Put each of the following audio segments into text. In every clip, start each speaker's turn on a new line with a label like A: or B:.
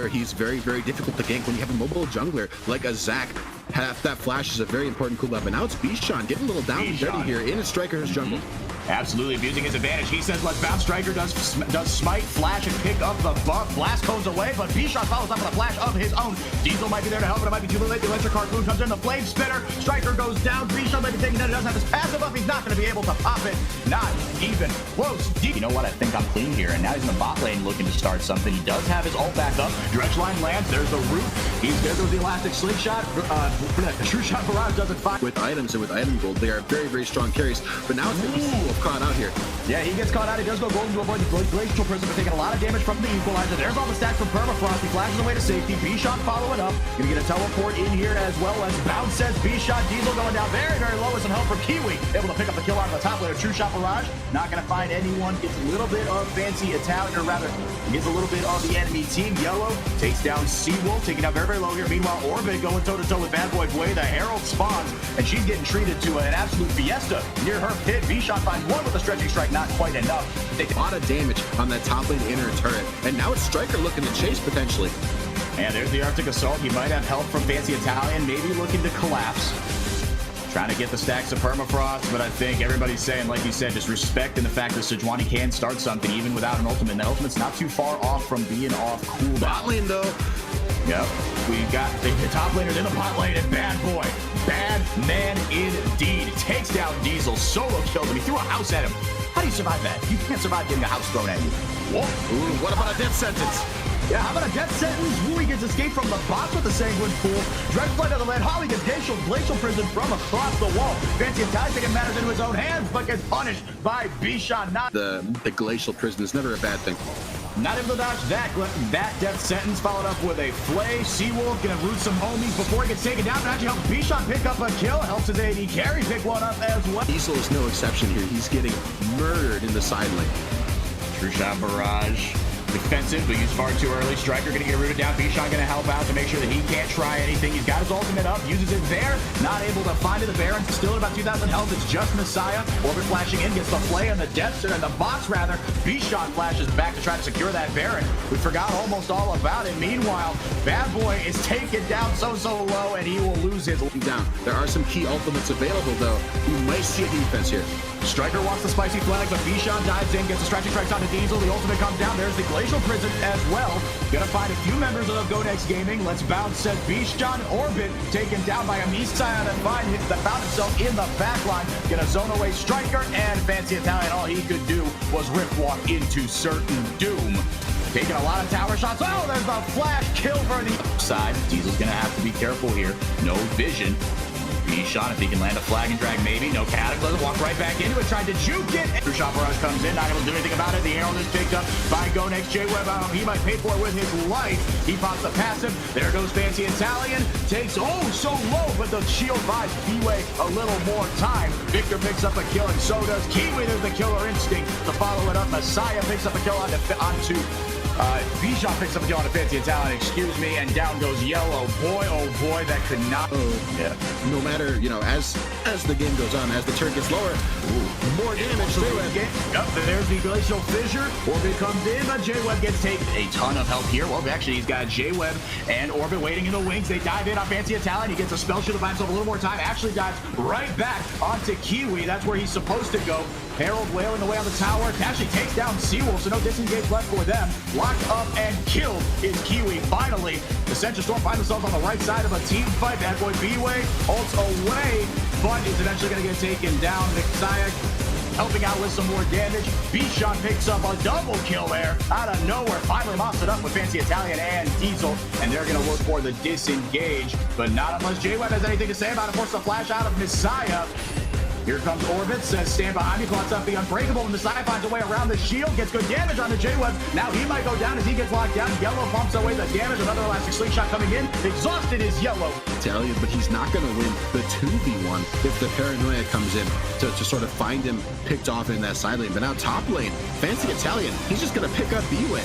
A: He's very, very difficult to gank when you have a mobile jungler like a Zac. Half that flash is a very important cooldown, but now it's Bishan getting a little down and dirty here in a Striker's jungle.
B: Absolutely abusing his advantage. He says, let's bounce. Striker does smite, flash, and pick up the buff. Blast cones away, but Bishan follows up with a flash of his own. Diesel might be there to help, but it might be too late. The electric harpoon comes in, the flame spinner. Striker goes down. Bishan might be taking that. He doesn't have his passive up. He's not going to be able to pop it. Not even close. You know what? I think I'm clean here, and now he's in the bot lane looking to start something. He does have his ult back up. Dredge line lands. There's the root. There goes the elastic slingshot. True shot barrage doesn't find.
A: With items and with item gold, they are very, very strong carries. But now it's going to be caught out here.
B: Yeah, he gets caught out. He does go golden to avoid the glacial prison, but taking a lot of damage from the equalizer. There's all the stacks from Permafrost. He flashes away to safety. Bishan following up. Gonna get a teleport in here as well as bounce says Bishan. Diesel going down very, very low with some help from Kiwi. Able to pick up the kill out of the top layer. True shot barrage. Not gonna find anyone. Gets a little bit of fancy Italian, or rather, gets a little bit of the enemy team. Yellow takes down Seawolf, taking out very, very low here. Meanwhile, Orbit going toe-to-toe with Bad Boy Bway. The Herald spawns, and she's getting treated to an absolute fiesta near her pit. Bishan finds one with a stretching strike. Not quite enough.
A: They take a lot of damage on that top lane inner turret, and now it's Striker looking to chase potentially.
B: And there's the Arctic Assault. He might have help from Fancy Italian, maybe looking to collapse. Trying to get the stacks of Permafrost, but I think everybody's saying, like you said, just respect in the fact that Sejuani can start something even without an ultimate. And that ultimate's not too far off from being off cooldown.
A: Bot lane though.
B: Yep. We got the top laners in the bot lane, and Bad Boy. Bad man indeed. Takes down Diesel. Solo killed him. He threw a house at him. How do you survive that? You can't survive getting a house thrown at you.
A: Whoa. Ooh, what about a death sentence?
B: Yeah, how about a death sentence? Wooey gets escaped from the box with the Sanguine Pool. Dredge flight to the land. Holly gets glacial prison from across the wall. Fancy Italian taking matters into his own hands, but gets punished by Bishan. Not
A: the glacial prison is never a bad thing.
B: Not able to dodge that. That death sentence followed up with a flay. Seawolf gonna root some homies before he gets taken down. And actually helps Bishan pick up a kill. Helps his AD carry pick one up as well.
A: Diesel is no exception here. He's getting murdered in the side lane.
B: True shot barrage. Defensive, but used far too early. Striker gonna get rooted down. Bishan gonna help out to make sure that he can't try anything. He's got his ultimate up, uses it there. Not able to find it. The Baron still at about 2,000 health. It's just Messiah. Orbit flashing in, gets the play and the death and the box rather. Bishan flashes back to try to secure that Baron. We forgot almost all about it. Meanwhile, Bad Boy is taken down so low, and he will lose his
A: down. There are some key ultimates available though. You might see a defense here.
B: Striker wants the spicy flag, but Bishan dives in, gets a stretching strikes on the Diesel. The ultimate comes down. There's the glacial prison as well. Gonna find a few members of GoNext Gaming. Let's bounce, says Bishan. Orbit taken down by a Messiah that found himself in the back line. Gonna zone away Striker and Fancy Italian. All he could do was rip walk into certain doom. Taking a lot of tower shots. Oh, there's the flash kill for the side. Diesel's gonna have to be careful here. No vision. Bishan, if he can land a flag and drag, maybe. No Cataclysm, walk right back into it, tried to juke it. True shot barrage comes in, not able to do anything about it. The Herald is picked up by GoNext. J-Web, he might pay for it with his life. He pops the passive. There goes Fancy Italian. Takes, so low, but the shield buys B-Way a little more time. Victor picks up a kill, and so does Kiwi. There's the killer instinct to follow it up. Messiah picks up a kill onto Bishan picks up a kill on a Fancy Italian, excuse me, and down goes Yellow. Boy, oh boy, that could not.
A: Yeah. No matter, as the game goes on, as the turret gets lower, more damage.
B: Yep, there's the glacial fissure. Orbit comes in, but J-Web gets taken. A ton of help here. Well, actually, he's got J-Web and Orbit waiting in the wings. They dive in on Fancy Italian. He gets a spell shield to buy himself a little more time. Actually dives right back onto Kiwi. That's where he's supposed to go. Herald wailing away on the tower. Actually takes down Seawolf, so no disengage left for them. Locked up and killed is Kiwi. Finally, the Ascentia Storm find themselves on the right side of a team fight. Bad Boy B-Way ults away, but is eventually going to get taken down. Messiah helping out with some more damage. Bishan picks up a double kill there out of nowhere. Finally mops it up with Fancy Italian and Diesel, and they're going to look for the disengage, but not unless J-Web has anything to say about it. Force the flash out of Messiah. Here comes Orbit, says stand behind me, clocks up the Unbreakable, and Messiah finds a way around the shield, gets good damage on the J-Web. Now he might go down as he gets locked down. Yellow pumps away the damage, another elastic slingshot coming in. Exhausted is Yellow.
A: Italian, but he's not going to win the 2v1 if the paranoia comes in to sort of find him picked off in that side lane. But now top lane, Fancy Italian, he's just going to pick up B-Way.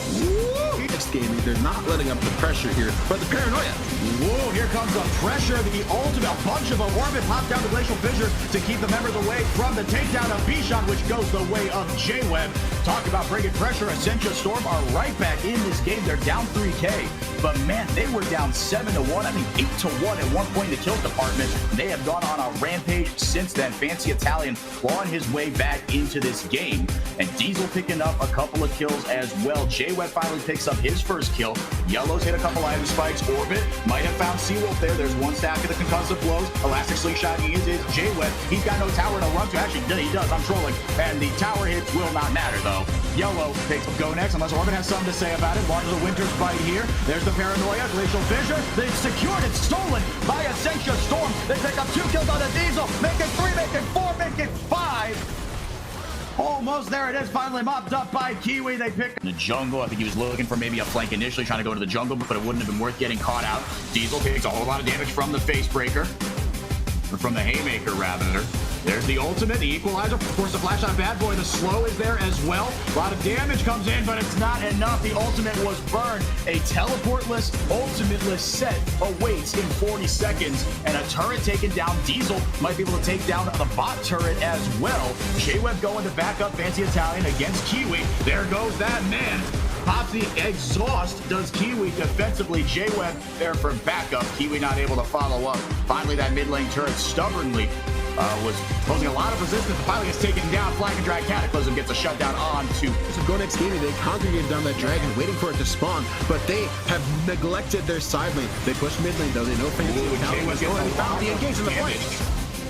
A: Next Gaming, they're not letting up the pressure here, but the paranoia.
B: Whoa, here comes the pressure. The ultimate, a bunch of them. Orbit popped down the Glacial Fissure to keep the members away from the takedown of Bichon, which goes the way of J-Web. Talk about bringing pressure. Ascentia Storm are right back in this game. They're down 3K. But man, they were down 7-1. I mean, 8-1 at one point in the kills department. They have gone on a rampage since then. Fancy Italian clawing his way back into this game. And Diesel picking up a couple of kills as well. J-Web finally picks up his first kill. Yellow's hit a couple item spikes. Orbit might have found Seawolf there. There's one stack of the concussive blows. Elastic Slingshot is J-Web. He's got no tower to run to. Actually, he does. I'm trolling. And the tower hits will not matter, though. Yellow takes Go Next, unless Orbit has something to say about it. Launches a Winter's Bite here. There's the Paranoia. Glacial Fissure. They've secured it. Stolen by Ascentia Storm. They pick up 2 kills on the Diesel. Make it 3, make it 4, make it 5. Almost there it is. Finally mopped up by Kiwi. They pick the jungle. I think he was looking for maybe a flank initially, trying to go to the jungle, but it wouldn't have been worth getting caught out. Diesel takes a whole lot of damage from the Face Breaker. Or from the Haymaker, rather. There's the ultimate, the equalizer. Of course, the flash on Bad Boy. The slow is there as well. A lot of damage comes in, but it's not enough. The ultimate was burned. A teleportless, ultimateless set awaits in 40 seconds. And a turret taken down. Diesel might be able to take down the bot turret as well. J-Web going to back up Fancy Italian against Kiwi. There goes that man. Pops the exhaust, does Kiwi defensively. J-Web there for backup. Kiwi not able to follow up. Finally, that mid lane turret stubbornly was posing a lot of resistance. Finally gets taken down. Flag and Drag Cataclysm gets a shutdown on to.
A: So Go Next Gaming, they congregated down that dragon, waiting for it to spawn, but they have neglected their side lane. They push mid lane, though. They know Fancy Italian was going and found the engage in the flank.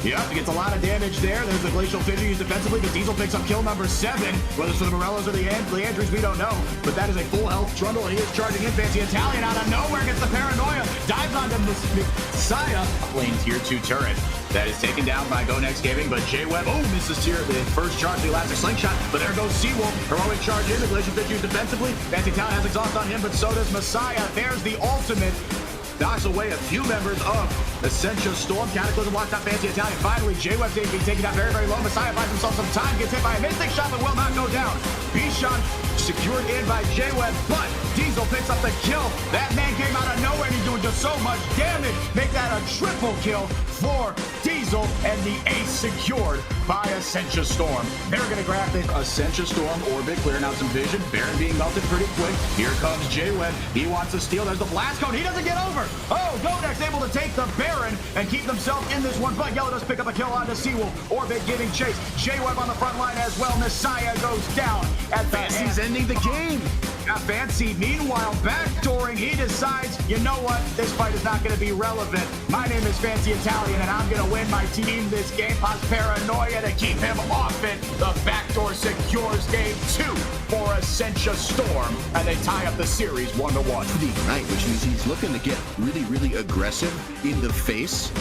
B: Yep, gets a lot of damage there. There's the Glacial Fissure used defensively, but Diesel picks up kill number 7. Whether it's for the Morellos or the Andrews, we don't know. But that is a full health Trundle, and he is charging in. Fancy Italian out of nowhere gets the Paranoia. Dives onto Messiah. Lane tier 2 turret. That is taken down by Go Next Gaming, but J-Web, misses tier the first charge, the Elastic Slingshot, but there goes Seawolf. Heroic charge in, the Glacial Fissure used defensively. Fancy Italian has exhaust on him, but so does Messiah. There's the ultimate. Knocks away a few members of Ascentia Storm. Cataclysm locked out Fancy Italian. Finally, J-Web being taken down very, very low. Messiah finds himself some time. Gets hit by a mid-stick shot, but will not go down. Bichon secured in by J-Web, but Diesel picks up the kill. That man came out of nowhere and he's doing just so much damage. Make that a triple kill for Diesel, and the ace secured by Ascentia Storm. They're going to grab the Ascentia Storm Orbit, clearing out some vision. Baron being melted pretty quick. Here comes J-Web. He wants to steal. There's the blast cone. He doesn't get over. Go Next able to take the Baron and keep themselves in this one, but Yellow does pick up a kill onto Seawolf. Orbit giving chase. J-Web on the front line as well. Messiah goes down at the end.
A: He's ending the game.
B: Got Fancy. Meanwhile, backdooring, he decides, you know what? This fight is not going to be relevant. My name is Fancy Italian, and I'm going to win my team this game. Pops Paranoia to keep him off it. The backdoor secures game 2 for Ascentia Storm, and they tie up the series 1-1.
A: The Ignite, which means he's looking to get really, really aggressive in the face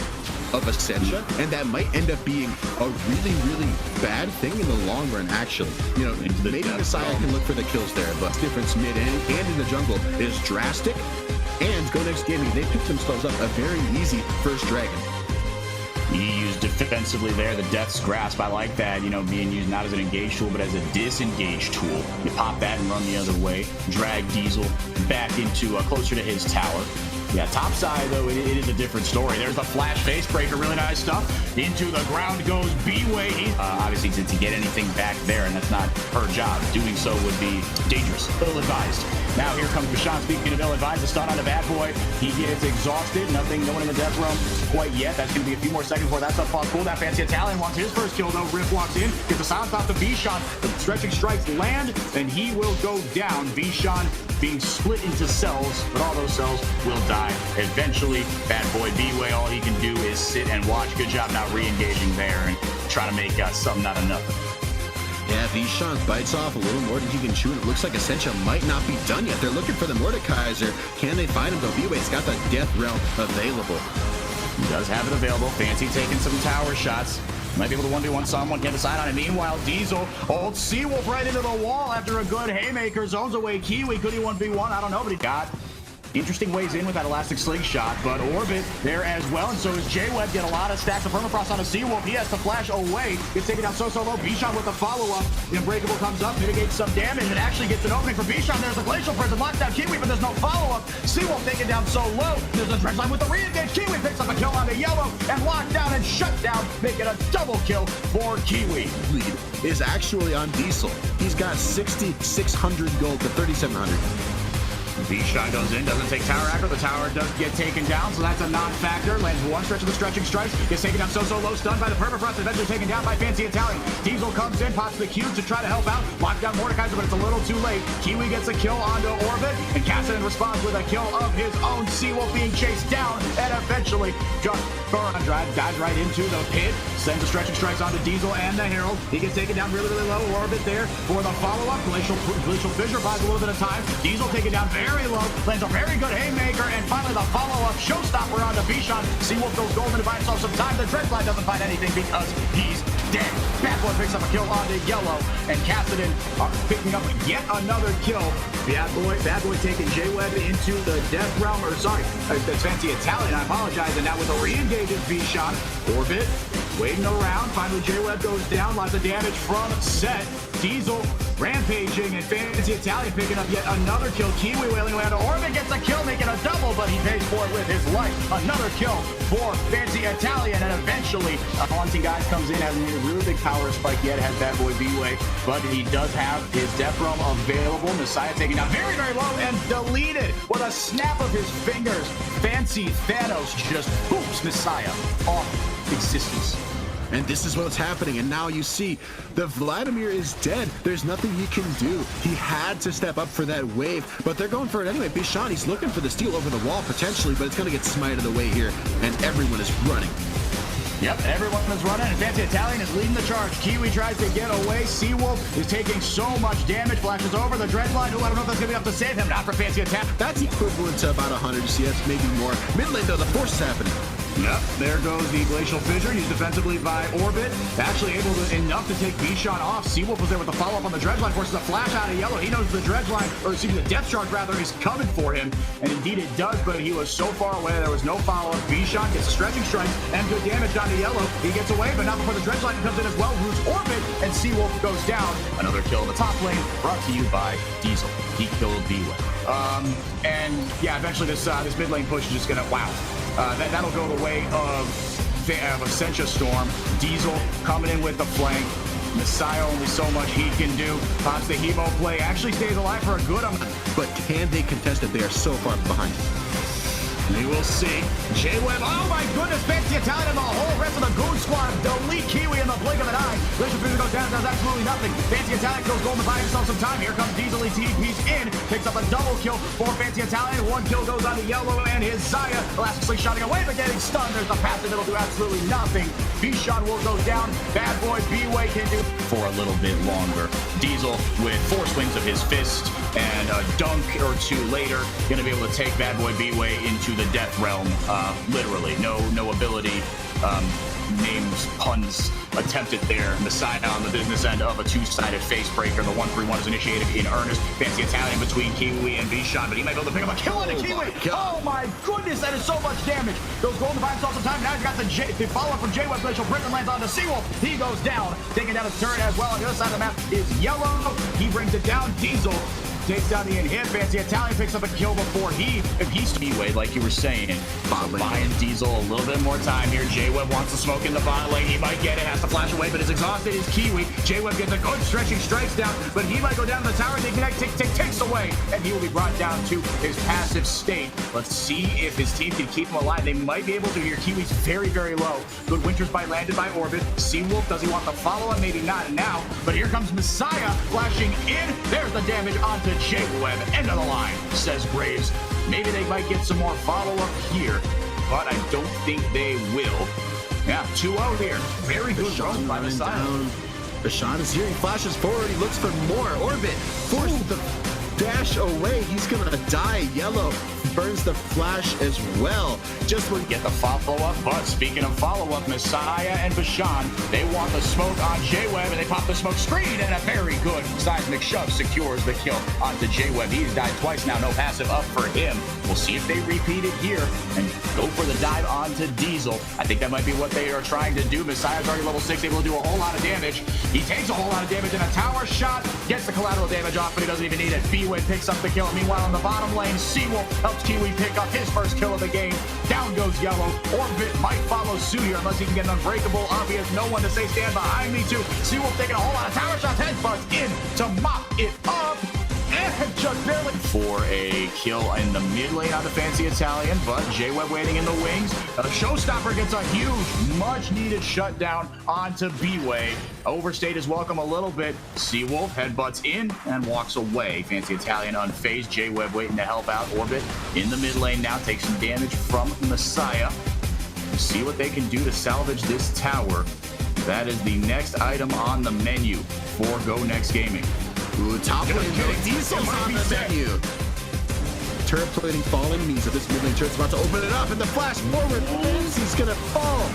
A: of Ascentia, and that might end up being a really, really bad thing in the long run, actually. You know, maybe Messiah can look for the kills there, but the difference mid and in the jungle is drastic. And Go Next Gaming, they picked themselves up a very easy first dragon.
B: He used defensively there, the Death's Grasp. I like that, being used not as an engage tool, but as a disengage tool. You pop that and run the other way. Drag Diesel back into closer to his tower. Yeah, top side, though, it is a different story. There's the flash face breaker, really nice stuff. Into the ground goes B-Way. Obviously, to get anything back there, and that's not her job. Doing so would be dangerous. Ill-advised. Now here comes Bichon. Speaking of ill-advised, the stun on the Bad Boy. He gets exhausted. Nothing going in the death realm quite yet. That's going to be a few more seconds before that's up on cool. That Fancy Italian wants his first kill, though. Rift walks in, gets a silence off the Bichon. The stretching strikes land, and he will go down. Bichon being split into cells, but all those cells will die eventually. Bad Boy B-Way, all he can do is sit and watch. Good job not re-engaging there and try to make something out of nothing.
A: Yeah, Bichon bites off a little more than he can chew, and it looks like Ascentia might not be done yet. They're looking for the Mordekaiser. Can they find him, though? B-Way's got the Death Realm available.
B: He does have it available. Fancy taking some tower shots. Might be able to 1v1 someone, can't decide on it. Meanwhile, Diesel holds Seawolf right into the wall after a good Haymaker. Zones away Kiwi. Could he 1v1? I don't know, but he got Interesting ways in with that elastic slingshot, but Orbit there as well, and so is J-Web. Get a lot of stacks of permafrost on a Seawolf. He has to flash away. Gets taken down so low. Bichon with the follow-up. The Unbreakable comes up, mitigates some damage, and actually gets an opening for Bichon. There's the Glacial Prison, locks down Kiwi, but there's no follow-up. Seawolf taken down so low. There's a Dredgeline with the re-engage. Kiwi picks up a kill on the Yellow, and locked down and shut down, making a double kill for Kiwi.
A: Lead is actually on Diesel. He's got 6,600 gold to 3,700.
B: Bichon goes in, doesn't take tower aggro. The tower does get taken down, so that's a non-factor. Lands one stretch of the stretching strikes. Gets taken down so low, stunned by the permafrost, eventually taken down by Fancy Italian. Diesel comes in, pops the cube to try to help out. Lock down Mordekaiser, but it's a little too late. Kiwi gets a kill onto Orbit, and Cassidy responds with a kill of his own. Seawolf being chased down, and eventually just dives right into the pit. Sends the stretching strikes onto Diesel and the Herald. He gets taken down really low. Orbit there for the follow-up. Glacial Fissure buys a little bit of time. Diesel taken down very low. Lands a very good haymaker, and finally the follow-up showstopper onto Bichon. Seawolf goes golden to buy himself some time. The Dredgeline doesn't find anything because he's dead. Bad Boy picks up a kill onto Yellow, and Cassidy picking up yet another kill. Bad Boy taking J-Web into the death realm, or sorry, that's Fancy Italian, I apologize, and now with a re-engage of Bichon. Orbit waiting around. Finally, J-Web goes down. Lots of damage from Set. Diesel rampaging, and Fancy Italian picking up yet another kill. Kiwi wailing away on Orbit, gets a kill, making a double, but he pays for it with his life. Another kill for Fancy Italian, and eventually Haunting Guys comes in, hasn't made a really big power spike yet, has Bad Boy B-Way, but he does have his Death Realm available. Messiah taken down very low and deleted with a snap of his fingers. Fancy Thanos just boops Messiah off existence.
A: And this is what's happening, and now you see the Vladimir is dead. There's nothing he can do. He had to step up for that wave, but they're going for it anyway. Bichon, he's looking for the steal over the wall potentially, but it's going to get smited away here, and everyone is running.
B: Yep, everyone is running, and Fancy Italian is leading the charge. Kiwi tries to get away. Seawolf is taking so much damage. Flashes over the Dredgeline. I don't know if that's going to be enough to save him. Not for Fancy Italian.
A: That's equivalent to about 100 CS, maybe more. Mid lane, though, the force is happening.
B: Yep, there goes the Glacial Fissure, used defensively by Orbit. Actually able to enough to take Bichon off. Seawolf was there with the follow-up on the Dredgeline, forces a flash out of Yellow. He knows the Dredgeline, or excuse me, the Death Charge rather, is coming for him. And indeed it does, but he was so far away, there was no follow-up. Bichon gets a stretching strike and good damage onto Yellow. He gets away, but not before the Dredgeline comes in as well. Roots Orbit, and Seawolf goes down. Another kill in the top lane, brought to you by Diesel. He killed B-Way. And yeah, eventually this mid lane push is just gonna, wow. That'll go the way of Ascentia Storm. Diesel coming in with the flank. Messiah, only so much he can do. Pops the Hemo play. Actually stays alive for a good amount.
A: But can they contest it? They are so far behind.
B: We will see. J-Web, oh my goodness, Fancy Italian and the whole rest of the Goon Squad delete Kiwi in the blink of an eye. Glacial Fissure goes down, does absolutely nothing. Fancy Italian goes golden to buy himself some time. Here comes Diesel, he TP's in, picks up a double kill for Fancy Italian. One kill goes on to Yellow and his Zaya. Elastically shotting away, but getting stunned. There's the passive that'll do absolutely nothing. Bichon will go down. Bad Boy B-Way can do for a little bit longer. Diesel with 4 swings of his fist and a dunk or two later, gonna be able to take Bad Boy B-Way into the Death Realm. Literally, no ability, names, puns attempted there. Messiah on the business end of a 2-sided face breaker. The 1-3-1 is initiated in earnest. Fancy Italian between Kiwi and Bichon, but he might be able to pick up a kill on the Kiwi. Oh my goodness, that is so much damage. Goes golden to buy himself some time. Now he's got the follow-up from J-Web. Glacial Prison lands onto Seawolf. He goes down, taking down his turret as well. On the other side of the map is Yellow. He brings it down. Diesel takes down the inhib. Fancy Italian picks up a kill before if he's B-Way, like you were saying. Buying Diesel a little bit more time here. J-Web wants to smoke in the bot lane. He might get it, has to flash away, but is exhausted is Kiwi. J-Web gets a good stretching strikes down, but he might go down the tower. They takes away, and he will be brought down to his passive state. Let's see if his team can keep him alive. They might be able to here. Kiwi's very low. Good Winter's Bite landed by Orbit. Seawolf, does he want the follow-up? Maybe not now, but here comes Messiah flashing in. There's the damage onto J-Web. End of the line, says Graves. Maybe they might get some more follow-up here, but I don't think they will. Yeah, 2-0 here. Very good run by Messiah.
A: Bichon is here. He flashes forward. He looks for more. Orbit forces the dash away. He's gonna die. Yellow burns the flash as well. Just when
B: Get the follow-up, but speaking of follow-up, Messiah and Bashan, they want the smoke on J-Web, and they pop the smoke screen, and a very good seismic shove secures the kill onto J-Web. He's died twice now, no passive up for him. We'll see if they repeat it here and go for the dive onto Diesel. I think that might be what they are trying to do. Messiah's already level 6, able to do a whole lot of damage. He takes a whole lot of damage in a tower shot, gets the collateral damage off, but he doesn't even need it. B-Way picks up the kill. Meanwhile, in the bottom lane, Seawolf helps Kiwi pick up his first kill of the game. Down goes Yellow. Orbit might follow suit here unless he can get an unbreakable. Obvious, no one to say stand behind me too. Seawolf taking a whole lot of tower shots. Headbutts in to mop it up. And just barely for a kill in the mid lane on the Fancy Italian, but J-Web waiting in the wings. A Showstopper gets a huge, much needed shutdown onto B-Way. Overstayed his welcome a little bit. Seawolf headbutts in and walks away. Fancy Italian unfazed. J-Web waiting to help out. Orbit in the mid lane now takes some damage from Messiah. See what they can do to salvage this tower. That is the next item on the menu for Go Next Gaming.
A: Ooh, top lane Diesel's on the menu. Turret plating falling means that this mid lane turret's about to open it up, and the flash forward, he's gonna fall.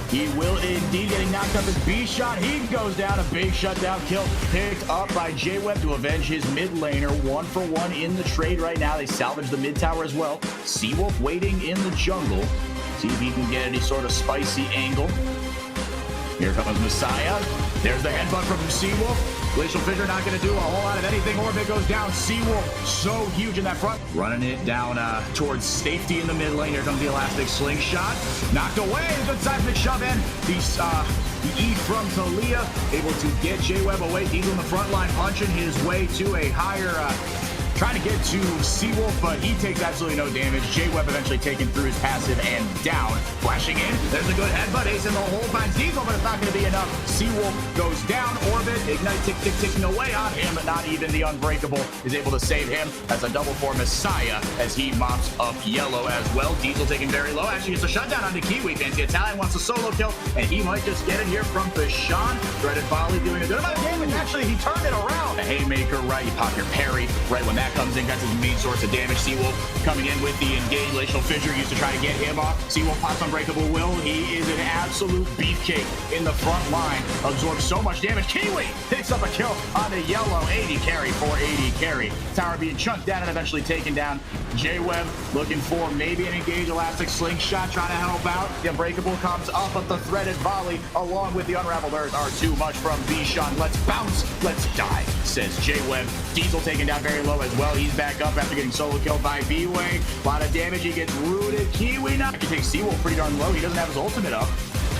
B: He will indeed, getting knocked up as B-Shot. He goes down, a big shutdown kill picked up by J-Web to avenge his mid laner. 1-for-1 in the trade right now. They salvage the mid tower as well. Seawolf waiting in the jungle. See if he can get any sort of spicy angle. Here comes Messiah. There's the headbutt from Seawolf. Glacial Fissure not going to do a whole lot of anything. Orbit goes down. Seawolf so huge in that front. Running it down towards safety in the mid lane. Here comes the Elastic Slingshot. Knocked away. Good seismic shove in. The E from Talia. Able to get J-Web away. Diesel in the front line punching his way to a higher... trying to get to Seawolf, but he takes absolutely no damage. J-Web eventually taken through his passive and down. Flashing in, there's a good headbutt. Ace in the hole finds Diesel, but it's not going to be enough. Seawolf goes down. Orbit, Ignite ticking away on him, but not even the Unbreakable is able to save him. That's a double for Messiah as he mops up Yellow as well. Diesel taking very low. Actually, it's a shutdown onto Kiwi. Fancy Italian wants a solo kill, and he might just get it here from Bashan. Dreaded Volley doing a good amount of damage. Actually, he turned it around. A haymaker, right? You pop your parry right when that comes in. That's his main source of damage. Seawolf coming in with the engaged Glacial Fissure used to try to get him off. Seawolf pops Unbreakable Will. He is an absolute beefcake in the front line. Absorbs so much damage. Kiwi picks up a kill on the Yellow. 80 carry for 80 carry. Tower being chunked down and eventually taken down. J-Web looking for maybe an engaged Elastic Slingshot, trying to help out. The Unbreakable comes up, but the threaded volley along with the Unraveled Earth are too much from B-Shot. Let's bounce, let's die, says J-Web. Diesel taken down very low as well. He's back up after getting solo killed by B-Way. A lot of damage. He gets rooted. Kiwi now can take Seawolf pretty darn low. He doesn't have his ultimate up.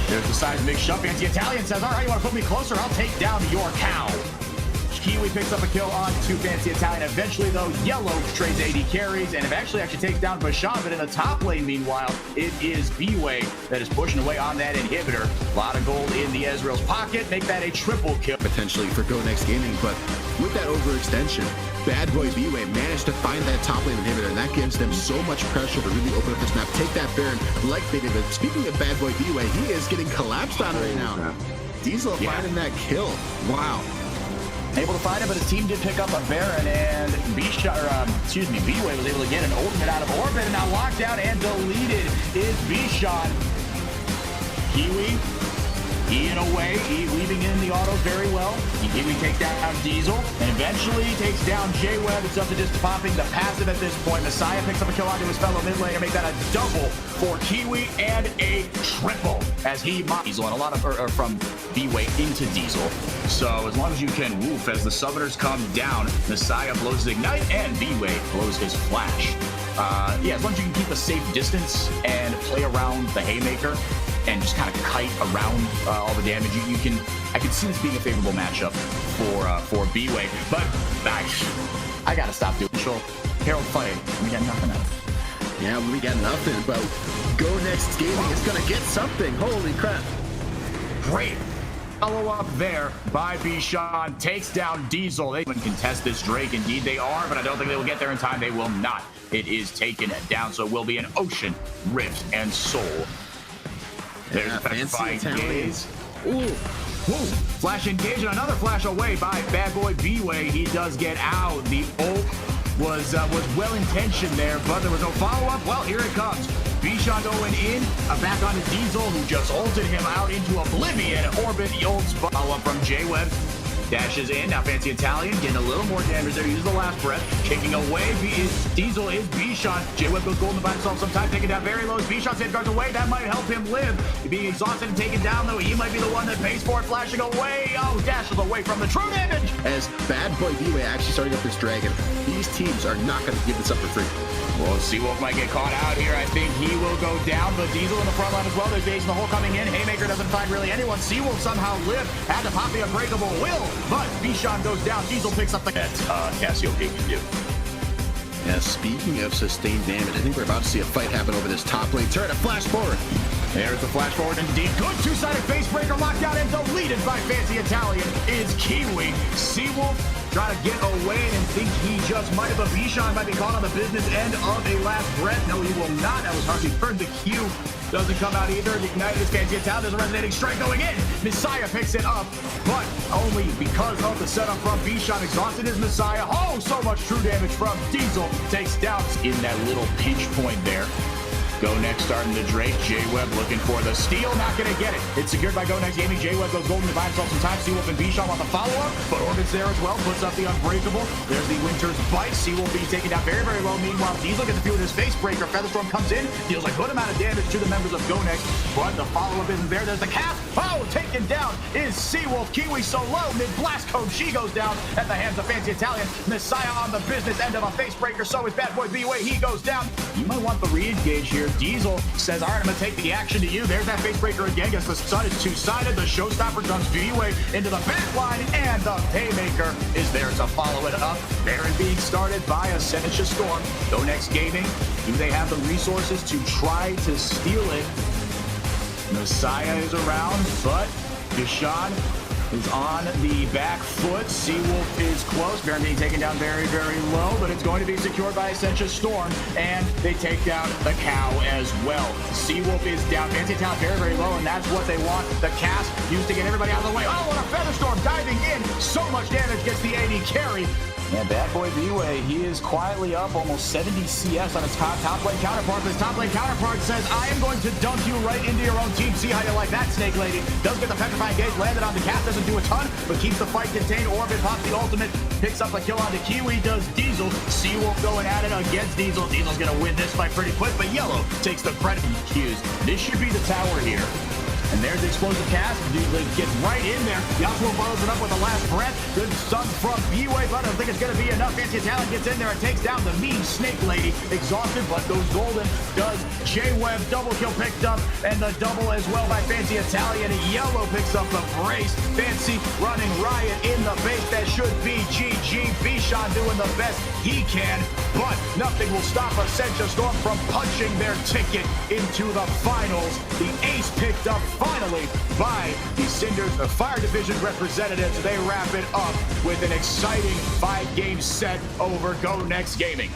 B: There's the seismic shove. Fancy Italian says, all right, you want to put me closer? I'll take down your cow. Kiwi picks up a kill on to Fancy Italian. Eventually, though, Yellow trades 80 carries and eventually actually takes down Bashan. But in the top lane, meanwhile, it is B-Way that is pushing away on that inhibitor. A lot of gold in the Ezreal's pocket. Make that a triple kill.
A: Potentially for Go Next Gaming, but with that overextension, Bad Boy B-Way managed to find that top lane inhibitor, and that gives them so much pressure to really open up this map. Take that Baron like they did. But speaking of Bad Boy B-Way, he is getting collapsed on right now. Diesel finding that kill. Wow.
B: Able to find it, but his team did pick up a Baron, and B-Way was able to get an ultimate out of Orbit, and now locked down and deleted is B-Shot. Kiwi, in a way, weaving in the autos very well. Kiwi takes down Diesel, and eventually takes down J-Web. It's up to just popping the passive at this point. Messiah picks up a kill onto his fellow mid laner, make that a double for Kiwi and a triple as he mops Diesel, and a lot of from B-Way into Diesel. So as long as you can woof as the summoners come down, Messiah blows his Ignite and B-Way blows his Flash. Yeah, as long as you can keep a safe distance and play around the haymaker and just kind of kite around all the damage, I can see this being a favorable matchup for B-Way. But I gotta stop doing control. Herald fight. We got nothing out of it.
A: Yeah, we got nothing, but Go Next Gaming is gonna get something. Holy crap.
B: Great. Follow up there by B-Shot. Takes down Diesel. They can contest this Drake. Indeed they are, but I don't think they will get there in time. They will not. It is taken down, so it will be an Ocean, Rift, and Soul. There's
A: Fancy
B: Gaze.
A: Ooh.
B: Whoa, flash engage and another flash away by Bad Boy B-Way. He does get out. The ult was well-intentioned there, but there was no follow-up. Well, here it comes. Bichon going in, back onto Diesel, who just ulted him out into oblivion. Orbit ults follow-up from J-Web. Dashes in, now Fancy Italian, getting a little more damage there, uses the last breath, kicking away, Diesel is Bichon, J-Web goes golden by himself sometime, taking down very low, Bichon safeguards away, that might help him live, being exhausted and taken down though, he might be the one that pays for it, flashing away, oh, dashes away from the true damage!
A: As Bad Boy B-Way actually starting up this dragon, these teams are not going to give this up for free.
B: Well, Seawolf might get caught out here. I think he will go down, but Diesel in the front line as well. There's Days in the hole coming in. Haymaker doesn't find really anyone. Seawolf somehow lived. Had to pop the unbreakable will, but Bichon goes down. Diesel picks up the hit. Cassiopeia can do.
A: Yeah, speaking of sustained damage, I think we're about to see a fight happen over this top lane turret. A flash forward.
B: There's the flash forward indeed. Good two-sided face breaker lockdown and deleted by Fancy Italian is Kiwi. Seawolf trying to get away and think he just might have. Bichon might be caught on the business end of a last breath. No, he will not. That was hard. He heard the Q. Doesn't come out either. The Ignited is Fancy Italian. There's a resonating strike going in. Messiah picks it up, but only because of the setup from Bichon. Exhausted is Messiah. Oh, so much true damage from Diesel. Takes down in that little pinch point there. Go Next starting to Drake. J-Web looking for the steal. Not going to get it. It's secured by Go Next Gaming. J-Web goes golden to buy himself some time. Seawolf and Bichon want the follow-up, but Orbit's there as well. Puts up the Unbreakable. There's the Winter's Bite. Seawolf being taken down very, very low. Meanwhile, Diesel gets a few of his face breaker. Featherstorm comes in. Deals a good amount of damage to the members of Go Next, but the follow-up isn't there. There's the cast. Oh, taken down is Seawolf. Kiwi so low. Mid-blast code. She goes down at the hands of Fancy Italian. Messiah on the business end of a face breaker. So is Bad Boy B-Way. He goes down. You might want the re-engage here. Diesel says, all right, I'm going to take the action to you. There's that face breaker again. Guess the sun is two-sided. The showstopper dumps V-Way into the back line, and the Haymaker is there to follow it up. Baron being started by Ascentia Storm. Go Next Gaming. Do they have the resources to try to steal it? Messiah is around, but Bichon is on the back foot. Seawolf is close. Baron being taken down very, very low, but it's going to be secured by Ascentia Storm, and they take down the cow as well. Seawolf is down. Fancy Italian very, very low, and that's what they want. The cast used to get everybody out of the way. Oh, and a Featherstorm diving in. So much damage gets the AD carry. And Bad Boy B-Way, he is quietly up almost 70 CS on his top lane counterpart. But his top lane counterpart says, I am going to dunk you right into your own team. See how you like that, Snake Lady. Does get the Petrifying Gauge landed on the cast. Doesn't do a ton, but keeps the fight contained. Orbit pops the ultimate. Picks up a kill onto Kiwi. Does Diesel. Seawolf going at it against Diesel. Diesel's going to win this fight pretty quick, but Yellow takes the credit. Cues. This should be the tower here. And there's the explosive cast. Dude gets right in there. Yasuo follows it up with the last breath. Good stun from B-Way, but I don't think it's going to be enough. Fancy Italian gets in there and takes down the mean Snake Lady. Exhausted, but goes golden. Does J-Web. Double kill picked up, and the double as well by Fancy Italian. Yellow picks up the brace. Fancy running riot in the base. That should be GG. Bichon doing the best he can, but nothing will stop Ascentia Storm from punching their ticket into the finals. The ace picked up finally by the Cinders, the Fire Division representatives. They wrap it up with an exciting 5-game set over Go Next Gaming.